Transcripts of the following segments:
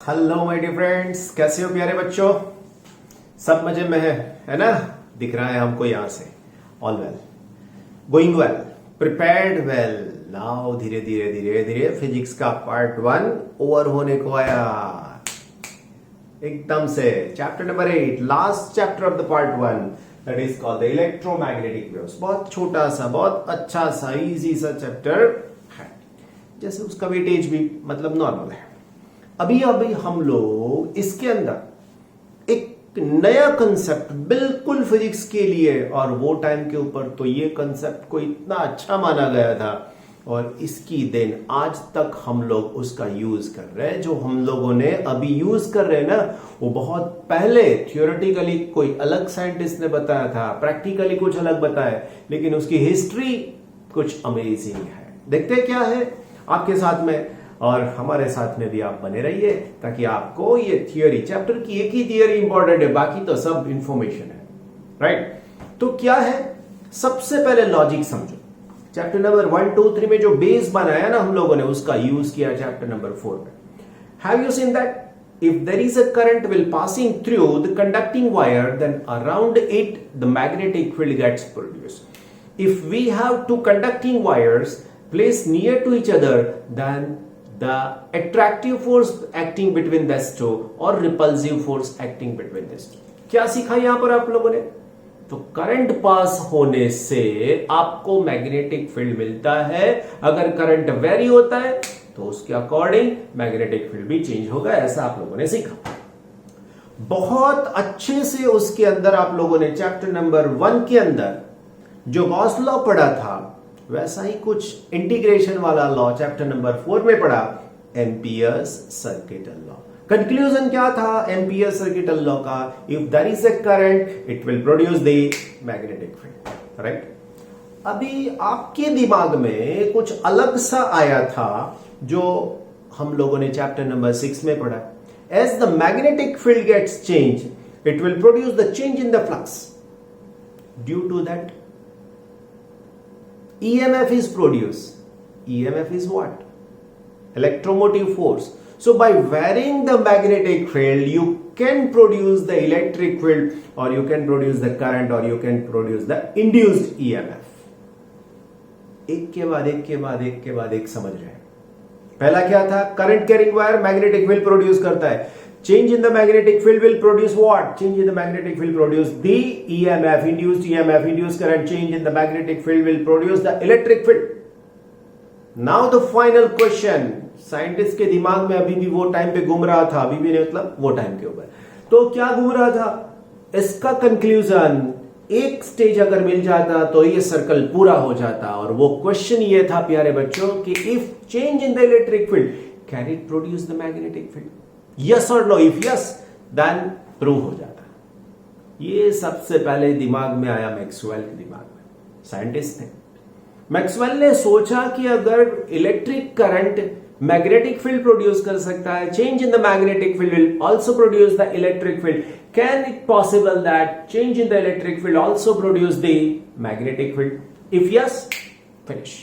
Hello my dear friends, कैसे हो प्यारे बच्चों। सब मजे में है ना। दिख रहा है हमको यहां से। All well, going well, prepared well. Now धीरे धीरे धीरे धीरे फिजिक्स का पार्ट 1 ओवर होने को आया एकदम से। Chapter number 8, last chapter of the part 1, that is called the electromagnetic waves. बहुत छोटा सा, बहुत अच्छा सा, इजी सा चैप्टर है, जैसे उसका वेटेज भी मतलब नॉर्मल है। अभी हम लोग इसके अंदर एक नया कंसेप्ट बिल्कुल फिजिक्स के लिए, और वो टाइम के ऊपर तो ये कंसेप्ट को इतना अच्छा माना गया था, और इसकी देन आज तक हम लोग उसका यूज कर रहे हैं। जो हम लोगों ने अभी यूज कर रहे हैं ना, वो बहुत पहले थियोरेटिकली कोई अलग साइंटिस्ट ने बताया था, प्रैक्टिकली कुछ अलग बताया, लेकिन उसकी हिस्ट्री कुछ अमेजिंग है। देखते क्या है आपके साथ में, और हमारे साथ में भी आप बने रहिए, ताकि आपको ये थियोरी, चैप्टर की एक ही थियोरी इंपॉर्टेंट है, बाकी तो सब इंफॉर्मेशन है, राइट। तो क्या है, सबसे पहले लॉजिक समझो। चैप्टर नंबर 1, 2, 3 में जो बेस बनाया ना हम लोगों ने, उसका यूज किया चैप्टर नंबर 4 में। Have you seen that if there is a current will passing through the conducting wire, then around it the magnetic field gets produced. If we have two conducting wires placed near to each other, then the attractive force acting between these two or repulsive force acting between these two. क्या सीखा यहां पर आप लोगों ने? तो current pass होने से आपको मैग्नेटिक फील्ड मिलता है। अगर करंट वेरी होता है तो उसके अकॉर्डिंग मैग्नेटिक फील्ड भी चेंज होगा, ऐसा आप लोगों ने सीखा। बहुत अच्छे से उसके अंदर आप लोगों ने चैप्टर नंबर 1 के अंदर जो गॉस लॉ पढ़ा था, वैसा ही कुछ इंटीग्रेशन वाला लॉ चैप्टर नंबर 4 में पढ़ा, एम्पियर्स सर्किटल लॉ। कंक्लूजन क्या था एम्पियर्स सर्किटल लॉ का? If there is a current it will produce the magnetic field, right. अभी आपके दिमाग में कुछ अलग सा आया था जो हम लोगों ने चैप्टर नंबर 6 में पढ़ा। As the magnetic field gets change, it will produce the change in the flux. Due to that EMF is produced. EMF is what? Electromotive force. So by varying the magnetic field, you can produce the electric field, or you can produce the current, or you can produce the induced EMF. एक के बाद एक के बाद एक के बाद एक समझ रहे हैं। पहला क्या था? Current carrying wire magnetic field produce करता है। Change in the magnetic field will produce what? Change in the magnetic field produce the EMF, induced EMF, induced current. Change in the magnetic field will produce the electric field. Now the final question, scientist के दिमाग में अभी भी वो time पे घूम रहा था, अभी भी नहीं मतलब वो टाइम के ऊपर तो क्या घूम रहा था, इसका कंक्लूजन एक स्टेज अगर मिल जाता तो ये सर्कल पूरा हो जाता। और वो क्वेश्चन ये था प्यारे बच्चों कि if change in the electric field can it produce the magnetic field? Yes और no? If yes then prove हो जाता। ये सबसे पहले दिमाग में आया मैक्सवेल के दिमाग में, साइंटिस्ट थे। मैक्सवेल ने सोचा कि अगर electric current magnetic field produce कर सकता है, change in the magnetic field will also produce the electric field, can it possible that change in the electric field also produce the magnetic field? If yes, finish.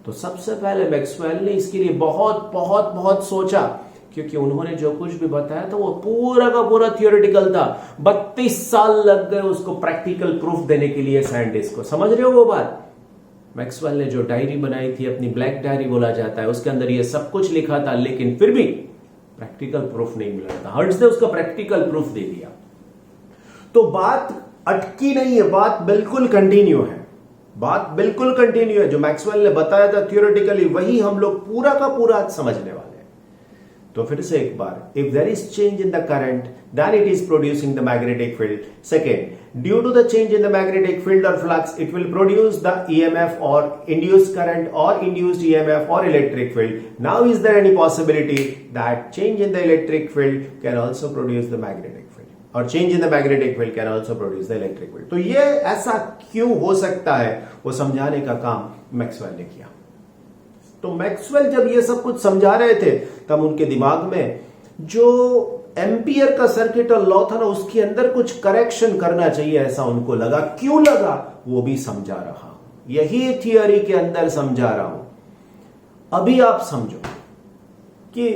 तो सबसे पहले Maxwell ने इसके लिए बहुत बहुत बहुत सोचा, क्योंकि उन्होंने जो कुछ भी बताया था वो पूरा का पूरा थियोरेटिकल था। 32 साल लग गए उसको प्रैक्टिकल प्रूफ देने के लिए साइंटिस्ट को। समझ रहे हो वो बात? मैक्सवेल ने जो डायरी बनाई थी, अपनी ब्लैक डायरी बोला जाता है, उसके अंदर ये सब कुछ लिखा था, लेकिन फिर भी प्रैक्टिकल प्रूफ नहीं मिला था। हर्ट्ज ने उसका प्रैक्टिकल प्रूफ दे दिया। तो बात अटकी नहीं है, बात बिल्कुल कंटिन्यू है, बात बिल्कुल कंटिन्यू है। जो मैक्सवेल ने बताया था थियोरेटिकली, वही हम लोग पूरा का पूरा समझने वाले। तो फिर से एक बार, if there is change in the current, then it is producing the magnetic field. Second, due to the change in the magnetic field or flux, it will produce the EMF or induced current or induced EMF or electric field. Now is there any possibility that change in the electric field can also produce the magnetic field, or change in the magnetic field can also produce the electric field? तो ये ऐसा क्यों हो सकता है, वो समझाने का काम मैक्सवेल ने किया। तो मैक्सवेल जब ये सब कुछ समझा रहे थे, तब उनके दिमाग में जो एम्पियर का सर्किटल लॉ था ना, उसके अंदर कुछ करेक्शन करना चाहिए, ऐसा उनको लगा। क्यों लगा वो भी समझा रहा हूं, यही थियोरी के अंदर समझा रहा हूं। अभी आप समझो कि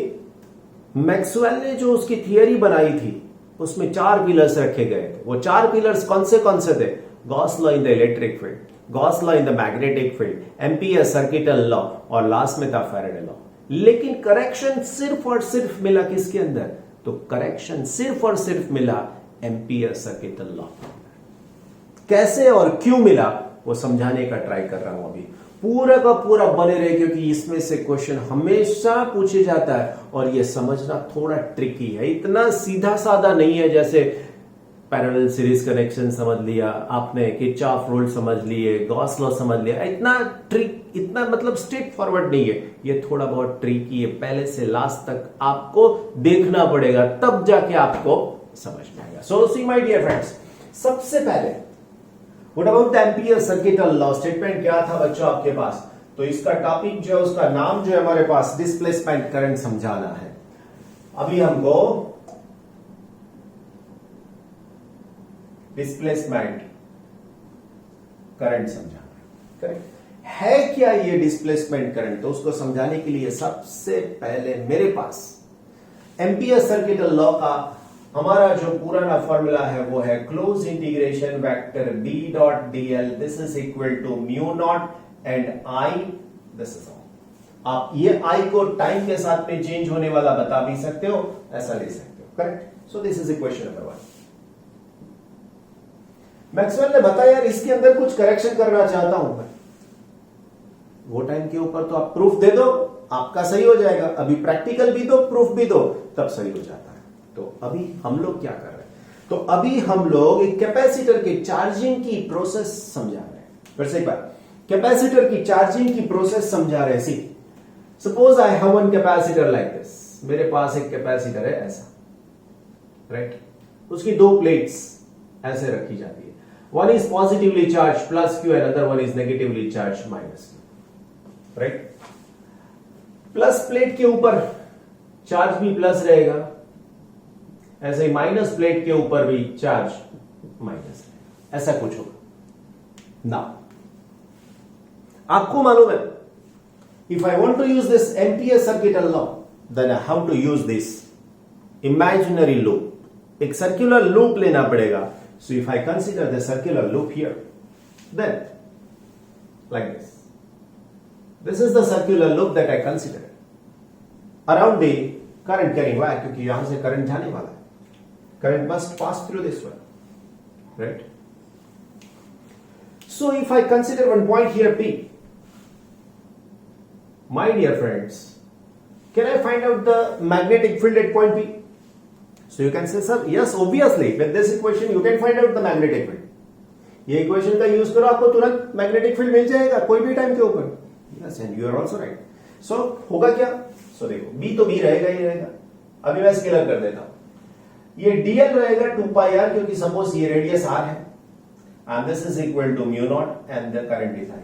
मैक्सवेल ने जो उसकी थियरी बनाई थी उसमें 4 पिलर्स रखे गए थे। वो 4 पिलर्स कौन से थे? Gauss law in the electric field, Gauss law in the magnetic field, ampere circuital law और लास्ट में था फैराडे लॉ। लेकिन करेक्शन सिर्फ और सिर्फ मिला किसके अंदर? तो करेक्शन सिर्फ और सिर्फ मिला एम्पियर सर्किटल लॉ। कैसे और क्यों मिला वो समझाने का ट्राई कर रहा हूं अभी। पूरा का पूरा बने रहे क्योंकि इसमें से क्वेश्चन हमेशा पूछे जाता है और ये समझना थोड़ा ट्रिकी है। इतना सीधा साधा नहीं है जैसे पैरेलल सीरीज कनेक्शन समझ लिया आपने, किरचॉफ रूल समझ लिए, गॉस लॉ समझ लिया। इतना मतलब स्ट्रेट फॉरवर्ड नहीं है, ये थोड़ा बहुत ट्रिकी है। पहले से लास्ट तक आपको देखना पड़ेगा तब जाके आपको समझ में आएगा। सो सी माय डियर फ्रेंड्स, सबसे पहले what about the ampere circuital law statement क्या था बच्चों आपके पास? तो इसका टॉपिक जो है उसका नाम जो है हमारे पास डिस्प्लेसमेंट करंट समझाना है। अभी हमको डिस्प्लेसमेंट करंट समझाना है, करेक्ट है। क्या ये डिस्प्लेसमेंट करंट? तो उसको समझाने के लिए सबसे पहले मेरे पास एम्पियर सर्किटल लॉ का हमारा जो पुराना फॉर्मूला है वो है close integration vector B dot dl this is equal to mu not and I this is all. आप ये I को टाइम के साथ में चेंज होने वाला बता भी सकते हो, ऐसा ले सकते हो, correct. So this is equation number 1। Maxwell ने बताया यार इसके अंदर कुछ करेक्शन करना चाहता हूं मैं, वो टाइम के ऊपर तो आप प्रूफ दे दो आपका सही हो जाएगा, अभी प्रैक्टिकल भी दो प्रूफ भी दो तब सही हो जाता है। तो अभी हम लोग क्या कर रहे हैं? तो अभी हम लोग एक कैपेसिटर के चार्जिंग की प्रोसेस समझा रहे हैं। फिर से एक बार, कैपेसिटर की चार्जिंग की प्रोसेस समझा रहे हैं। See suppose I have one capacitor like this, मेरे पास एक कैपेसिटर है ऐसा, राइट। उसकी 2 प्लेट्स ऐसे रखी जाती है, one is positively charge plus Q and other one is negatively charge minus Q, right. Plus plate के ऊपर चार्ज भी प्लस रहेगा, ऐसे ही माइनस प्लेट के ऊपर भी चार्ज माइनस, ऐसा कुछ होगा ना। आपको मालूम है if I want to use this Ampere circuital law then I have to use this imaginary loop. एक सर्कुलर लूप लेना पड़ेगा। So if I consider the circular loop here then like this is the circular loop that I consider around the current carrying wire, क्योंकि यहां से current जाने वाला है। Current must pass through this one, right? So if I consider one point here P, my dear friends, can I find out the magnetic field at point P? So you can say, sir, yes, obviously, with this equation you can find out the magnetic field. ये equation का use करो आपको तुरंत magnetic field मिल जाएगा कोई भी time के ऊपर। Yes, and you are also right. So होगा क्या? So देखो, B तो B रहेगा ही रहेगा। अभी मैं स्केलर कर देता हूं, ये dl रहेगा 2 pi r, क्योंकि सपोज ये रेडियस r है and this is equal to mu naught and the current is I.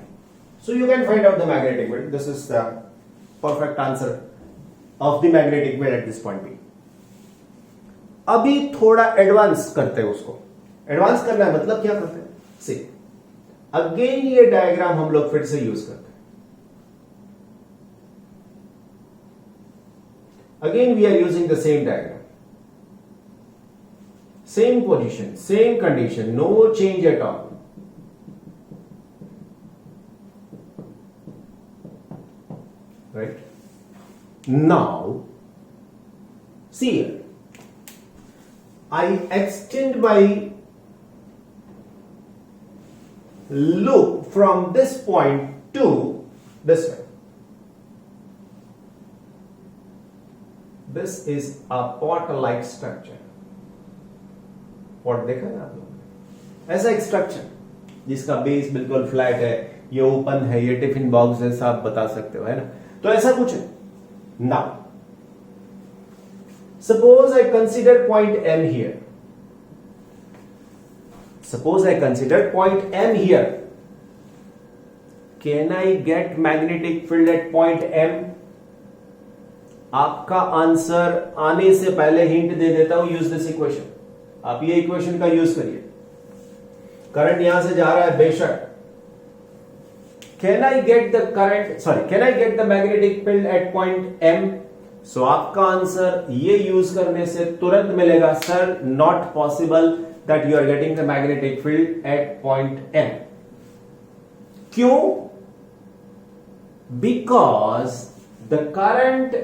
So you can find out the magnetic field. This is the perfect answer of the magnetic field at this point B. अभी थोड़ा advance करते हैं उसको। Advance करना है मतलब क्या करते हैं? सी अगेन ये डायग्राम हम लोग फिर से यूज करते हैं। Again we are using the same diagram, same position, same condition, no change at all. Right? Now, see here. I extend my loop from this point to this way. This is a pot-like structure. Pot देखा ना आप लोग? ऐसा एक structure जिसका base बिल्कुल flat है, ये ओपन है, ये टिफिन बॉक्स जैसा आप बता सकते हो, है ना? तो ऐसा कुछ है। Now suppose I consider point M here, suppose I consider point M here, can I gate magnetic field at point M? आपका आंसर आने से पहले हिंट दे देता हूं, यूज दिस इक्वेशन। आप ये इक्वेशन का यूज करिए। करंट यहां से जा रहा है बेशक, can I get the current, sorry, can I get the magnetic field at point M? So आपका आंसर ये यूज करने से तुरंत मिलेगा, sir not possible that you are getting the magnetic field at point M. क्यों? Because the current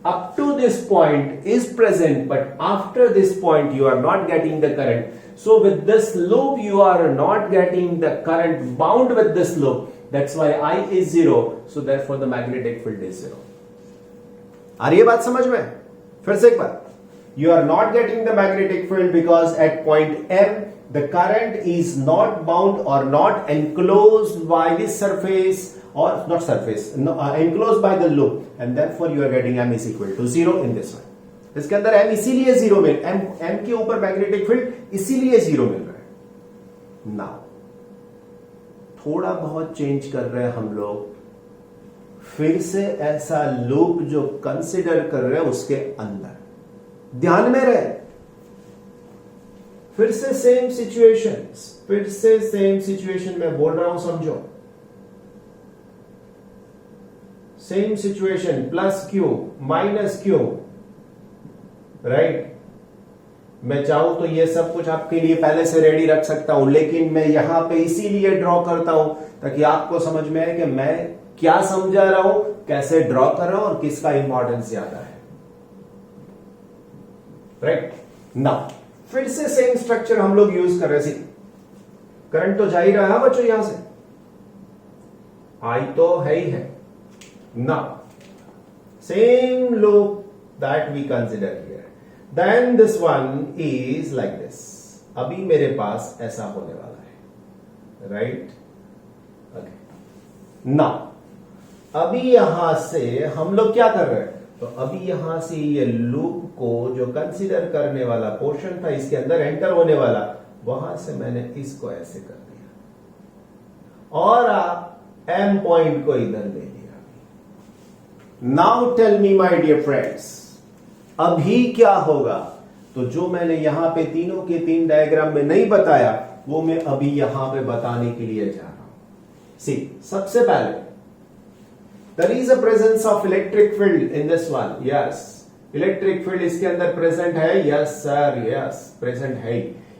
up to this point is present, but after this point you are not getting the current. So with this loop you are not getting the current bound with this loop. That's why I is 0. So therefore the magnetic field is 0. आ रही है बात समझ में? फिर से एक बार, you are not getting the magnetic field because at point M the current is not bound or not enclosed by the surface or not surface, enclosed by the loop, and therefore you are getting M is equal to 0 in this one. इसके अंदर M इसीलिए 0 मिल, M के ऊपर magnetic field इसीलिए 0 मिल रहा है। Now थोड़ा बहुत चेंज कर रहे हैं हम लोग, फिर से ऐसा लूप जो कंसिडर कर रहे हैं उसके अंदर, ध्यान में रहे, फिर से सेम सिचुएशन में बोल रहा हूं, समझो, same situation, plus Q minus Q, right. मैं चाहूं तो ये सब कुछ आपके लिए पहले से रेडी रख सकता हूं, लेकिन मैं यहां पे इसीलिए ड्रॉ करता हूं ताकि आपको समझ में आए कि मैं क्या समझा रहा हूं, कैसे ड्रॉ कर रहा हूं और किसका इंपॉर्टेंस ज्यादा है, राइट। नाउ फिर से सेम स्ट्रक्चर हम लोग यूज कर रहे हैं। करंट तो जा ही रहा है बच्चों, यहां से आई तो है ही है। Now same loop that we consider here, then this one is like this. अभी मेरे पास ऐसा होने वाला है, राइट। ओके, नाउ अभी यहां से हम लोग क्या कर रहे हैं, तो अभी यहां से ये लूप को जो कंसीडर करने वाला पोर्शन था इसके अंदर एंटर होने वाला, वहां से मैंने इसको ऐसे कर दिया और एम पॉइंट को इधर ले लिया। Now tell me my dear friends, अभी क्या होगा? तो जो मैंने यहां पे तीनों के तीन डायग्राम में नहीं बताया वो मैं अभी यहां पे बताने के लिए जा रहा हूं। सी, सबसे पहले there is a presence of electric field in this one. Yes, electric field इसके अंदर present है। yes sir, yes present है।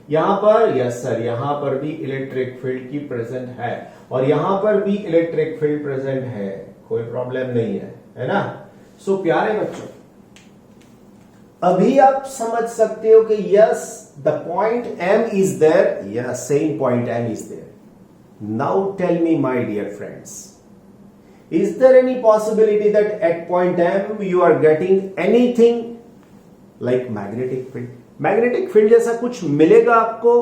यहां पर yes sir, यहां पर भी electric field की present है और यहां पर भी electric field present है, कोई प्रॉब्लम नहीं है ना। सो प्यारे बच्चों, अभी आप समझ सकते हो कि yes the point M is there, yes same point M is there. Now tell me my dear friends, is there any possibility that at point M you are getting anything like magnetic field? Magnetic field जैसा कुछ मिलेगा आपको?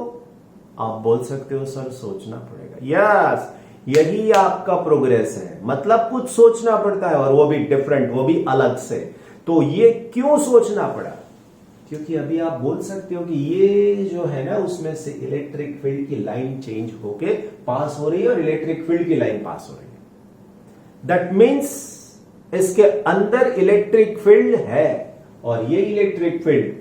आप बोल सकते हो sir सोचना पड़ेगा। यस, यही आपका प्रोग्रेस है, मतलब कुछ सोचना पड़ता है और वो भी डिफरेंट, वो भी अलग से। तो ये क्यों सोचना पड़ा? क्योंकि अभी आप बोल सकते हो कि ये जो है ना उसमें से इलेक्ट्रिक फील्ड की लाइन चेंज होके पास हो रही है और इलेक्ट्रिक फील्ड की लाइन पास हो रही है। दैट मीन्स इसके अंदर इलेक्ट्रिक फील्ड है और ये इलेक्ट्रिक फील्ड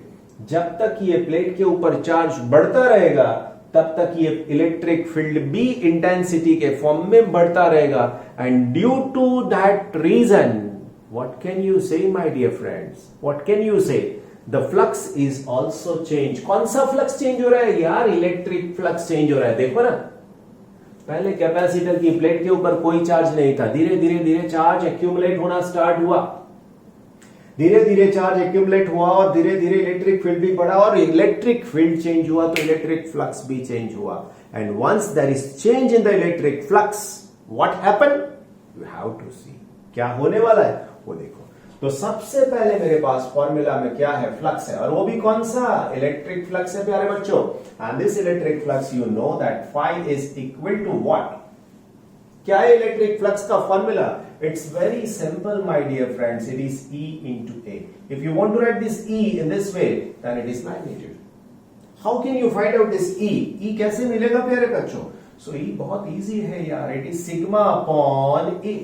जब तक ये प्लेट के ऊपर चार्ज बढ़ता रहेगा तब तक ये इलेक्ट्रिक फील्ड भी इंटेंसिटी के फॉर्म में बढ़ता रहेगा। And due to that reason what can you say my dear friends, what can you say, the flux is also change. कौन सा फ्लक्स चेंज हो रहा है यार? इलेक्ट्रिक फ्लक्स चेंज हो रहा है। देखो ना, पहले कैपेसिटर की प्लेट के ऊपर कोई चार्ज नहीं था, धीरे धीरे धीरे चार्ज एक्यूमुलेट होना स्टार्ट हुआ, धीरे धीरे चार्ज एक्यूमुलेट हुआ और धीरे धीरे इलेक्ट्रिक फील्ड भी बढ़ा और इलेक्ट्रिक फील्ड चेंज हुआ तो इलेक्ट्रिक फ्लक्स भी चेंज हुआ। And once there is change in the electric flux, what happen? You have to see, क्या होने वाला है वो देखो। तो सबसे पहले मेरे पास फॉर्मूला में क्या है? फ्लक्स है, और वो भी कौन सा? इलेक्ट्रिक फ्लक्स है प्यारे बच्चों। And this electric flux you know that phi is equal to what? क्या है इलेक्ट्रिक फ्लक्स का formula? It's very simple my dear friends, it is E into A. If you want to write this E in this way, then it is magnitude. How can you find out this E? E कैसे मिलेगा प्यारे बच्चों? So E बहुत easy है यार, it is sigma upon A,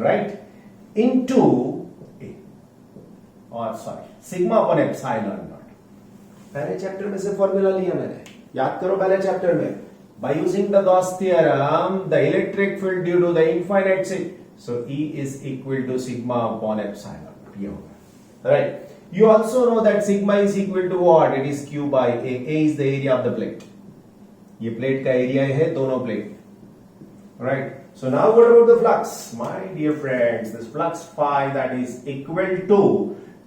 right? Into A, और sorry, sigma upon epsilon naught. पहले chapter में से फॉर्मूला लिया मैंने, याद करो पहले चैप्टर में। By using the Gauss theorem, the electric field due to the infinite, so E is equal to sigma upon epsilon. ये होगा, right. You also know that sigma is equal to what? It is Q by A. A is the area of the plate. ये plate का area है दोनों plate, right? So now what about the flux? My dear friends, this flux phi that is equal to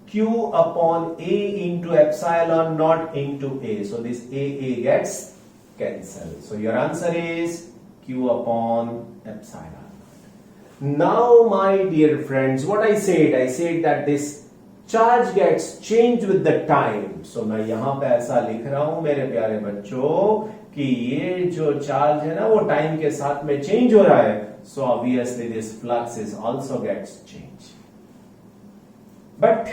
Q upon A into epsilon naught into A. So this A gets cancelled. So your answer is Q upon epsilon naught. Now my dear friends, what I said that this charge gets changed with the time. So मैं यहां पे ऐसा लिख रहा हूं मेरे प्यारे बच्चों कि ये जो चार्ज है ना वो टाइम के साथ में चेंज हो रहा है. So obviously this flux is also gets changed. But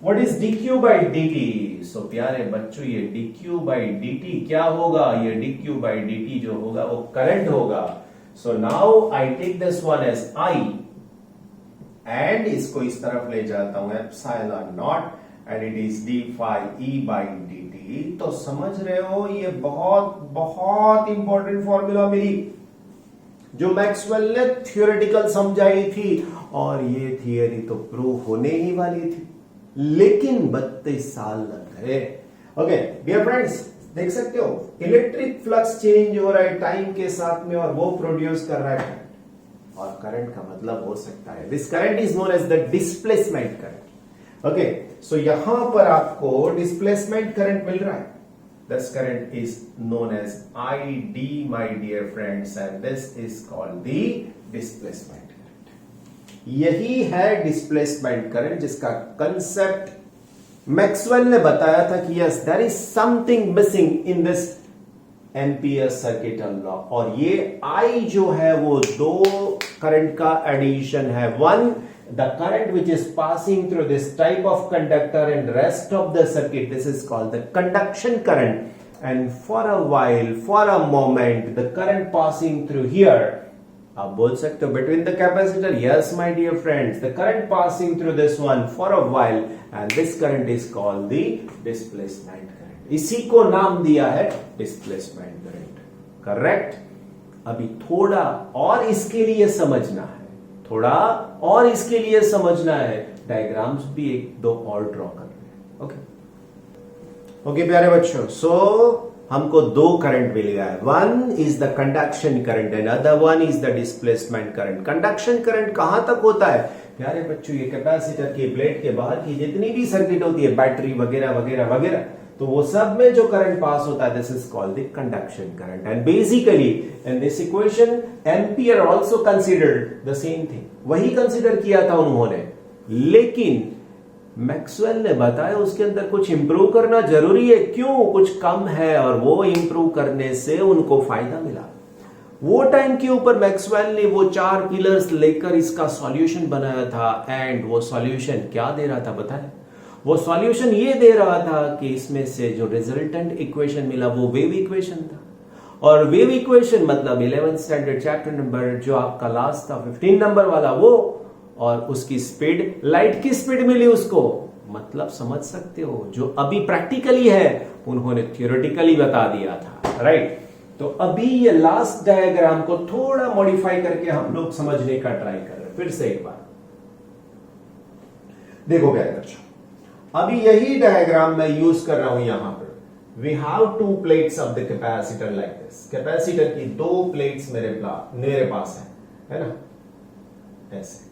what is dq by dt? So प्यारे बच्चों ये dq by dt क्या होगा? ये dq by dt जो होगा वो करंट होगा. So now I take this one as I and इसको इस तरफ ले जाता हूं epsilon not and it is d phi E by d t. तो समझ रहे हो ये बहुत बहुत इंपॉर्टेंट फॉर्मूला मिली जो मैक्सवेल ने थ्योरेटिकल समझाई थी और ये थियरी तो प्रूव होने ही वाली थी, लेकिन 32 साल लग गए. ओके डियर फ्रेंड्स, देख सकते हो इलेक्ट्रिक फ्लक्स चेंज हो रहा है टाइम के साथ में और वो प्रोड्यूस कर रहा है और करंट का मतलब हो सकता है this current is known as the displacement current. Okay so यहां पर आपको डिस्प्लेसमेंट करंट मिल रहा है. This current is known as I D my dear friends and this is called the displacement current. यही है डिस्प्लेसमेंट करंट जिसका concept Maxwell ने बताया था कि yes there is something missing in this Ampere circuital law. और ये I जो है वो दो करंट का एडिशन है. One the current which is passing through this type of conductor and rest of the circuit, this is called the conduction current. And for a while, for a moment the current passing through here, आप बोल सकते हो between the capacitor. Yes my dear friends, the current passing through this one for a while and this current is called the displacement. इसी को नाम दिया है displacement current. Correct. अभी थोड़ा और इसके लिए समझना है, थोड़ा और इसके लिए समझना है. डायग्राम्स भी एक दो और ड्रॉ कर रहे हैं. ओके ओके प्यारे बच्चों, सो हमको दो करंट मिल गया है. One is the conduction current and other one is the displacement current. Conduction current कहां तक होता है प्यारे बच्चों? ये कैपेसिटर की प्लेट के बाहर की जितनी भी सर्किट होती है, बैटरी वगैरह वगैरह वगैरह, तो वो सब में जो करंट पास होता है this is called the conduction current. And basically in this equation ampere also considered the same thing. वही कंसीडर किया था उन्होंने, लेकिन मैक्सवेल ने बताया उसके अंदर कुछ इंप्रूव करना जरूरी है. क्यों? कुछ कम है और वो इंप्रूव करने से उनको फायदा मिला. वो टाइम के ऊपर मैक्सवेल ने वो 4 पिलर्स लेकर इसका सॉल्यूशन बनाया था. एंड वो सॉल्यूशन क्या दे रहा था बताएं? वो सॉल्यूशन ये दे रहा था कि इसमें से जो रिजल्टेंट इक्वेशन मिला वो वेव इक्वेशन था. और वेव इक्वेशन मतलब 11th स्टैंडर्ड चैप्टर नंबर जो आपका लास्ट था 15 नंबर वाला वो, और उसकी स्पीड, लाइट की स्पीड मिली उसको. मतलब समझ सकते हो जो अभी प्रैक्टिकली है उन्होंने थियोरेटिकली बता दिया था. राइट. तो अभी ये लास्ट डायग्राम को थोड़ा मॉडिफाई करके हम लोग समझने का ट्राई कर रहे हैं. फिर से एक बार देखो क्या बच्चों, अभी यही डायग्राम मैं यूज कर रहा हूं यहां पर. We have two plates of the capacitor like this. Capacitor की दो प्लेट्स मेरे पास है ना, ऐसे.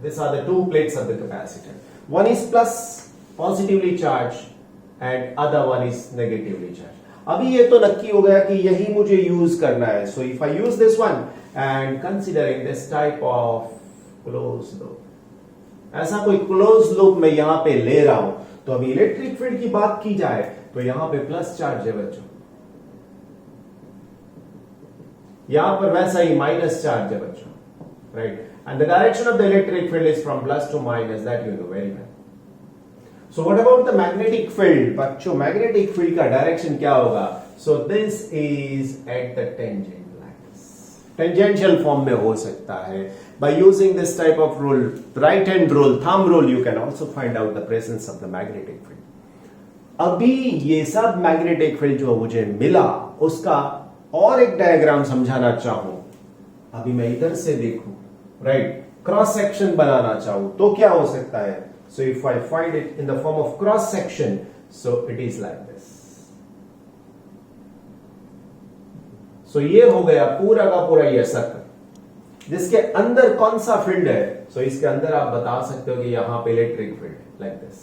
This are the two plates of the capacitor. One is plus positively charge and other one is negatively charge. अभी ये तो नक्की हो गया कि यही मुझे यूज करना है. So if I use this one and considering this type of close loop, ऐसा कोई क्लोज लूप मैं यहां पे ले रहा हूं, तो अभी इलेक्ट्रिक फील्ड की बात की जाए तो यहां पे प्लस चार्ज है बच्चों, यहां पर वैसा ही माइनस चार्ज है बच्चों. Right. And the direction of the electric field is from plus two minus, that you know very well. So what about the magnetic field बच्चों? मैग्नेटिक फील्ड का डायरेक्शन क्या होगा? So this is at the tangent lines. Tangential form में हो सकता है. By using this type of rule, right hand rule, thumb rule, you can also find out the presence of the magnetic field. अभी ये सब magnetic field जो मुझे मिला उसका और एक डायग्राम समझाना चाहूं. अभी मैं इधर से देखूं राइट, क्रॉस सेक्शन बनाना चाहूं तो क्या हो सकता है? So if I find it in the form of cross section, so it is like this. So ये हो गया पूरा का पूरा ये सर्कल, जिसके अंदर कौन सा फील्ड है? सो इसके अंदर आप बता सकते हो कि यहां पे electric field like this.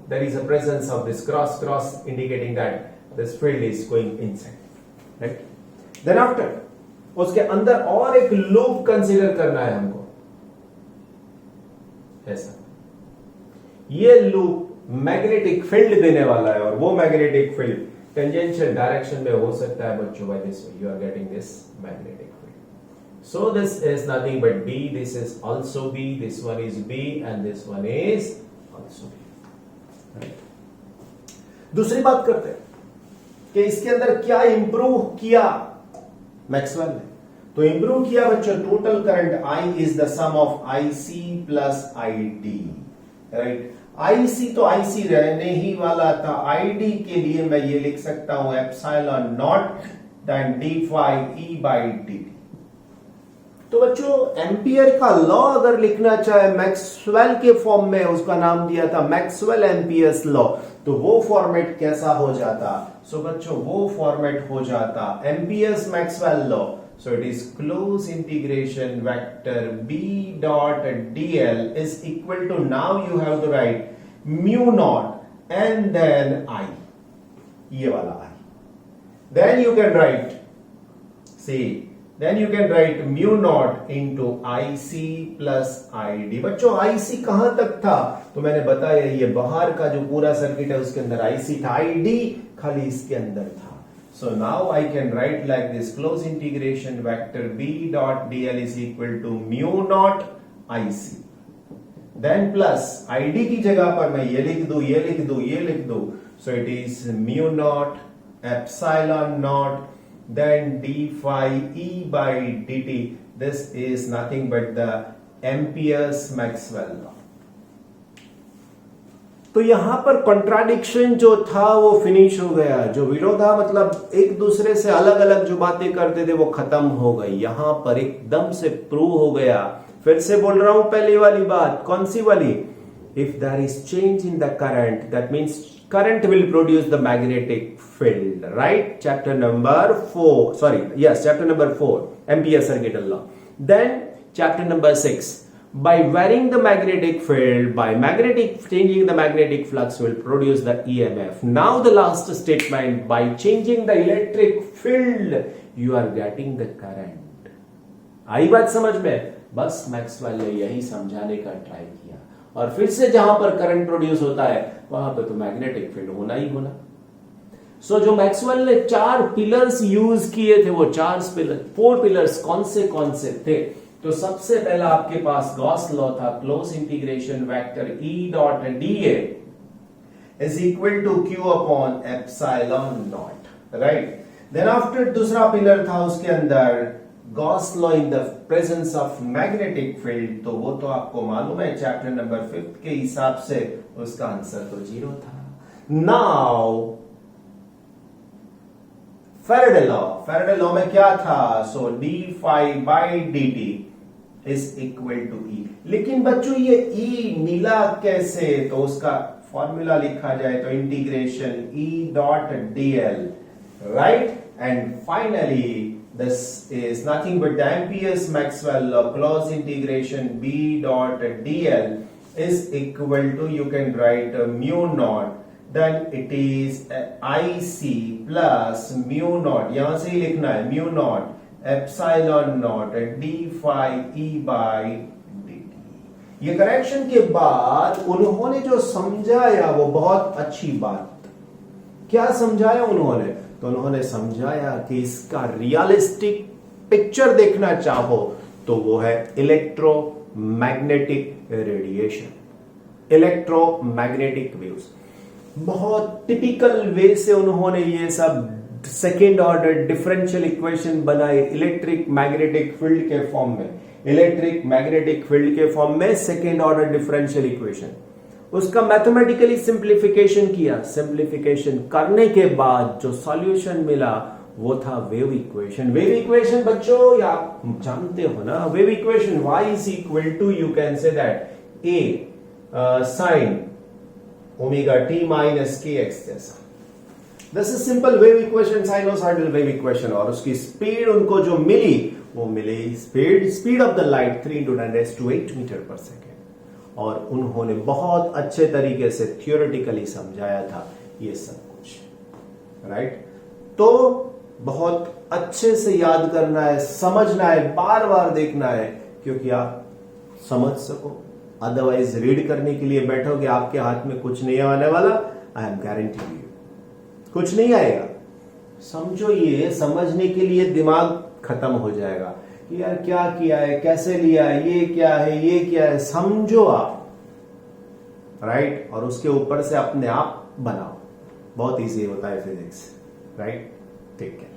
There is a presence of this cross cross indicating that this field is going inside, right. Then after उसके अंदर और एक लूप कंसीडर करना है हमको, ऐसा. ये लूप मैग्नेटिक फील्ड देने वाला है, और वो मैग्नेटिक फील्ड टेंजेंशियल डायरेक्शन में हो सकता है बच्चों. By this way you are getting this magnetic field. So this is nothing but B, this is also B, this one is B and this one is also B. Right? दूसरी बात करते हैं कि इसके अंदर क्या इंप्रूव किया Maxwell ने. तो इंप्रूव किया बच्चों, total current I is the sum of IC plus ID. Right, IC तो IC रहने ही वाला था. ID के लिए मैं ये लिख सकता हूं epsilon not then d phi E by dt. तो बच्चों एम्पियर का लॉ अगर लिखना चाहे मैक्सवेल के फॉर्म में, उसका नाम दिया था मैक्सवेल एम्पियर्स लॉ, तो वो फॉर्मेट कैसा हो जाता? सो बच्चों वो फॉर्मेट हो जाता Ampere's Maxwell law. So it is close integration vector B dot dl is equal to, now you have to write mu not and then I, ये वाला I. Then you can write, see, then you can write mu naught into IC plus ID. बच्चों IC कहां तक था? तो मैंने बताया ये बाहर का जो पूरा सर्किट है उसके अंदर IC था, ID खाली इसके अंदर था. So now I can write like this, close integration vector B dot dl is equal to mu naught IC. Then plus ID की जगह पर मैं ये लिख दूं, ये लिख दूं, ये लिख दूं. So it is mu naught epsilon naught then d phi E by dt. This is nothing but the Ampere's Maxwell law. तो यहां पर कॉन्ट्राडिक्शन जो था वो फिनिश हो गया. जो विरोधा मतलब एक दूसरे से अलग अलग जो बातें करते थे वो खत्म हो गई. यहां पर एकदम से प्रूव हो गया. फिर से बोल रहा हूं पहली वाली बात, कौन सी वाली? If there is change in the current, that means current will produce the magnetic field, right? Chapter number 4, sorry, yes, chapter number 4, Ampere circuit law. Then chapter number 6, by varying the magnetic field, by changing the magnetic flux will produce the EMF. Now the last statement, by changing the electric field, you are getting the current. आई बात समझ में? बस Maxwell ने यही समझाने का try किया. और फिर से जहां पर करंट प्रोड्यूस होता है वहां पर तो मैग्नेटिक फील्ड होना ही होना. सो जो मैक्सवेल ने 4 पिलर्स यूज किए थे, वो 4 पिलर्स कौन से थे? तो सबसे पहला आपके पास गॉस लॉ था, close integration vector E dot dA is equal to Q upon epsilon not, right. Then after दूसरा पिलर था उसके अंदर Gauss law in the presence of magnetic field. तो वो तो आपको मालूम है चैप्टर नंबर 5 के हिसाब से उसका आंसर तो 0 था. नाउ फैराडे लॉ में क्या था? So d phi by dt is equal to E. लेकिन बच्चों ये E मिला कैसे? तो उसका फॉर्मूला लिखा जाए तो integration E dot dl, right. And finally this is nothing but the Ampere's Maxwell law, close integration B dot dl is equal to, you can write mu naught, then it is IC plus mu naught, यहां से ही लिखना है mu naught epsilon naught d phi E by dt. ये correction के बाद उन्होंने जो समझाया वो बहुत अच्छी बात. क्या समझाया उन्होंने? तो उन्होंने समझाया कि इसका रियलिस्टिक पिक्चर देखना चाहो तो वो है इलेक्ट्रोमैग्नेटिक रेडिएशन, इलेक्ट्रोमैग्नेटिक वेव्स. बहुत टिपिकल वे से उन्होंने ये सब सेकेंड ऑर्डर डिफरेंशियल इक्वेशन बनाए इलेक्ट्रिक मैग्नेटिक फील्ड के फॉर्म में. इलेक्ट्रिक मैग्नेटिक फील्ड के फॉर्म में सेकेंड ऑर्डर डिफरेंशियल इक्वेशन, उसका मैथमेटिकली सिंप्लीफिकेशन किया. सिंप्लीफिकेशन करने के बाद जो सॉल्यूशन मिला वो था वेव इक्वेशन। वेव इक्वेशन बच्चों या आप जानते हो ना, wave equation y is equal to, you can say that a sine omega T minus K X जैसा। This is simple wave equation, sinusoidal wave equation. और उसकी स्पीड उनको जो मिली वो मिली speed of the light 3 × 10⁸ metre per second. और उन्होंने बहुत अच्छे तरीके से थियोरेटिकली समझाया था ये सब कुछ, राइट। तो बहुत अच्छे से याद करना है, समझना है, बार बार देखना है, क्योंकि आप समझ सको। अदरवाइज रीड करने के लिए बैठोगे, आपके हाथ में कुछ नहीं आने वाला। आई एम गारंटी यू कुछ नहीं आएगा। समझो, ये समझने के लिए दिमाग खत्म हो जाएगा कि यार क्या किया है, कैसे लिया है, ये क्या है, ये क्या है। समझो आप, राइट। और उसके ऊपर से अपने आप बनाओ। बहुत इजी होता है फिजिक्स, राइट। ठीक है।